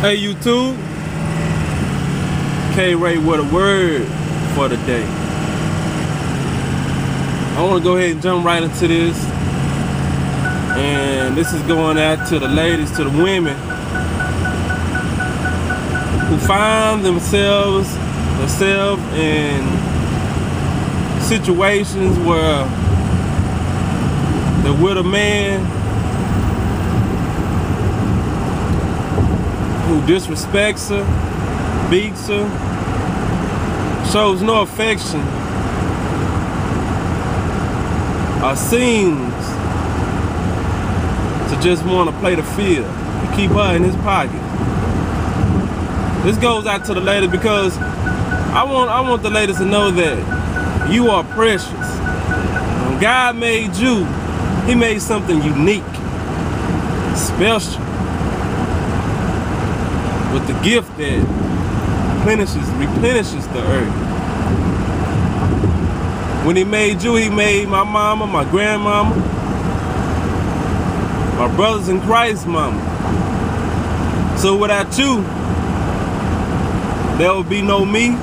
Hey YouTube, K-Ray with a word for the day. I want to go ahead and jump right into this, and this is going out to the ladies, to the women who find themselves in situations where they're with a man who disrespects her, beats her, shows no affection, or seems to just want to play the field and keep her in his pocket. This goes out to the ladies because I want the ladies to know that you are precious. When God made you, He made something unique, special, with the gift that replenishes the earth. When He made you, He made my mama, my grandmama, my brothers in Christ mama. So without you, there would be no me.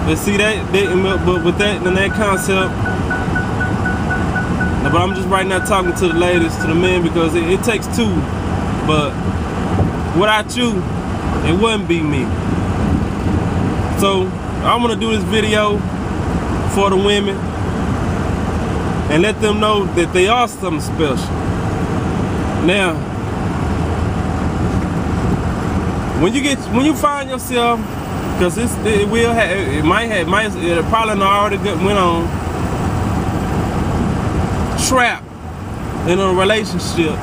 But see but with that concept, but I'm just right now talking to the ladies, to the men, because it takes two. But without you, it wouldn't be me. So I want to do this video for the women and let them know that they are something special. Now, when you find yourself, because it probably already went on, trapped in a relationship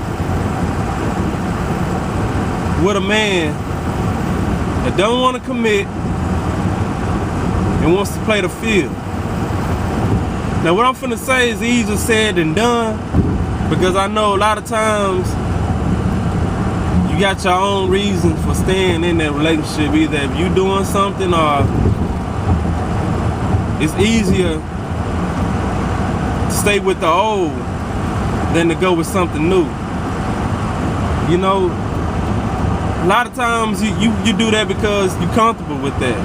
with a man that don't want to commit and wants to play the field. Now what I'm finna say is easier said than done, because I know a lot of times you got your own reasons for staying in that relationship. Either if you doing something, or it's easier to stay with the old than to go with something new. You know, a lot of times you do that because you're comfortable with that.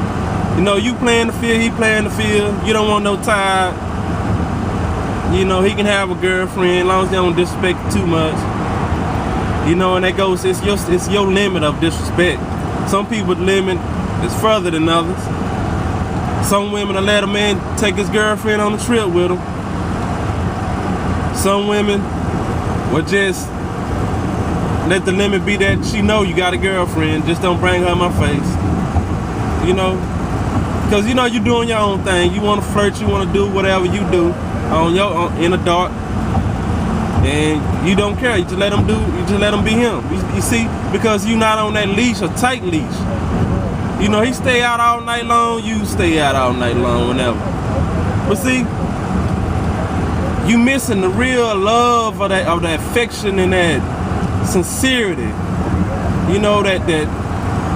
You know, you playing the field, he playing the field. You don't want no tie. You know, he can have a girlfriend as long as they don't disrespect it too much. You know, and that goes, it's your limit of disrespect. Some people's limit is further than others. Some women will let a man take his girlfriend on the trip with him. Some women will just let the limit be that she know you got a girlfriend, just don't bring her in my face. You know, because you know you're doing your own thing. You want to flirt, you want to do whatever you do in the dark. And you don't care. You just let him be him. You see, because you're not on that leash, a tight leash. You know, he stay out all night long, you stay out all night long whenever. But see, you missing the real love of that affection and that sincerity. You know, that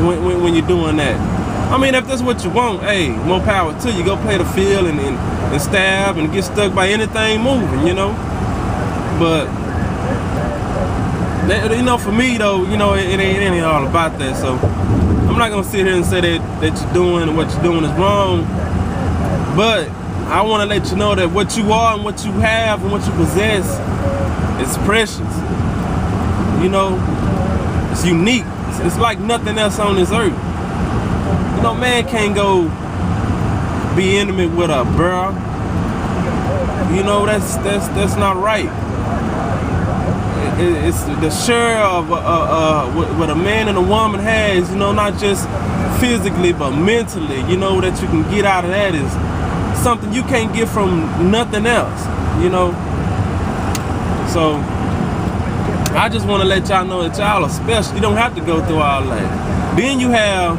when you're doing that. I mean, if that's what you want, hey, more power to you. Go play the field and stab and get stuck by anything moving, you know. But you know, for me though, you know, it ain't all about that. So I'm not gonna sit here and say that you're doing what you're doing is wrong. But I want to let you know that what you are and what you have and what you possess is precious. You know, it's unique. It's like nothing else on this earth. You know, man can't go be intimate with a girl. You know, that's not right. It's the share of what a man and a woman has, you know, not just physically but mentally, you know, that you can get out of that is something you can't get from nothing else, you know. So I just want to let y'all know that y'all are special. You don't have to go through all that. Then you have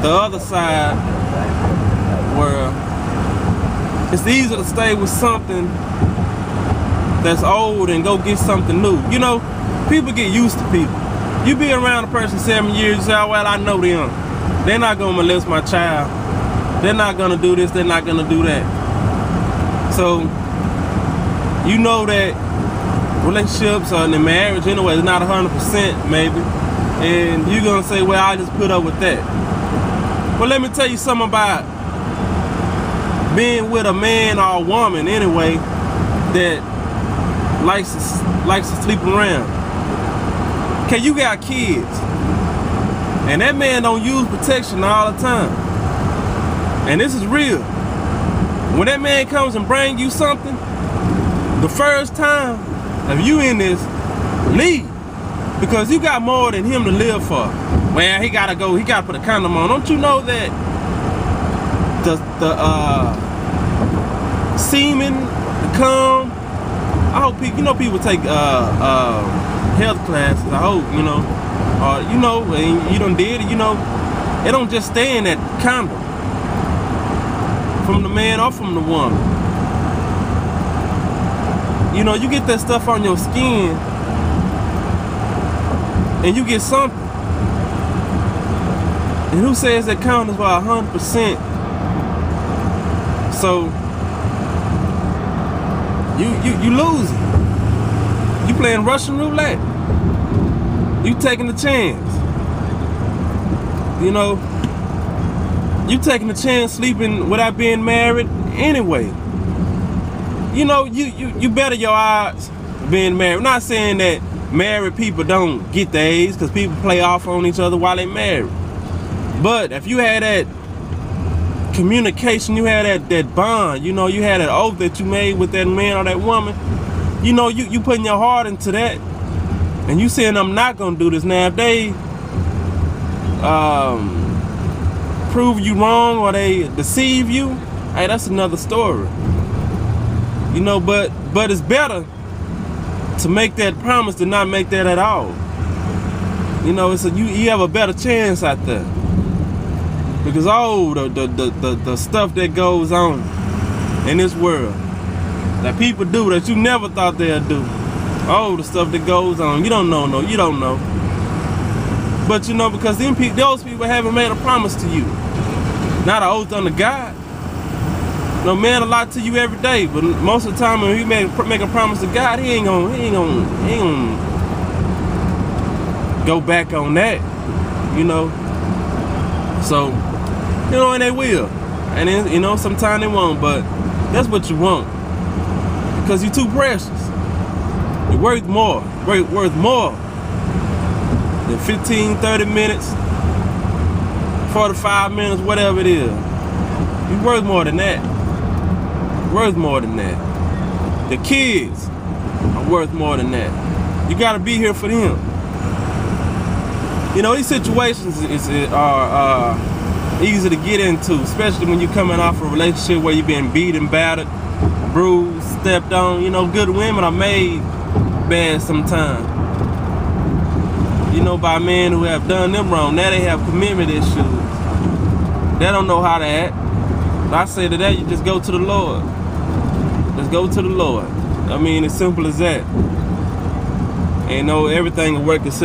the other side where it's easier to stay with something that's old and go get something new. You know, people get used to people. You be around a person 7 years, you say, oh, well, I know them. They're not gonna molest my child. They're not gonna do this, they're not gonna do that. So, you know that relationships or in the marriage anyway, it's not 100% maybe. And you're gonna say, well, I just put up with that. Well, let me tell you something about being with a man or a woman anyway that likes to sleep around. Okay, you got kids, and that man don't use protection all the time. And this is real. When that man comes and bring you something, the first time, if you in this, leave. Because you got more than him to live for. Well, he gotta go, he gotta put a condom on. Don't you know that the semen, the cum, I hope people, people take health classes, I hope, and you done did it, it don't just stay in that condom. From the man or from the woman. You get that stuff on your skin and you get something. And who says that count is for 100%? So you losing. You playing Russian roulette. You taking the chance. You taking the chance sleeping without being married anyway. You better your odds being married. I'm not saying that married people don't get the AIDS, because people play off on each other while they married. But if you had that communication, you had that bond, you had that oath that you made with that man or that woman, you putting your heart into that, and you saying, I'm not gonna do this. Now if they prove you wrong or they deceive you, hey, that's another story. But it's better to make that promise than not make that at all. You have a better chance out there. Because the stuff that goes on in this world that people do that you never thought they'd do. The stuff that goes on, you don't know. But because those people haven't made a promise to you. Not an oath unto God. No, man a lot to you every day, but most of the time when he make a promise to God, he ain't gonna go back on that, So, and they will, and then, sometimes they won't, but that's what you want, because you're too precious. You're worth more than 15, 30 minutes, 45 minutes, whatever it is. You're worth more than that. Worth more than that. The kids are worth more than that. You gotta be here for them. These situations are easy to get into, especially when you're coming off a relationship where you've been beaten, battered, bruised, stepped on. Good women are made bad sometimes. By men who have done them wrong. Now they have commitment issues. They don't know how to act. I say to that, you just go to the Lord. Let's go to the Lord. As simple as that. And everything will work itself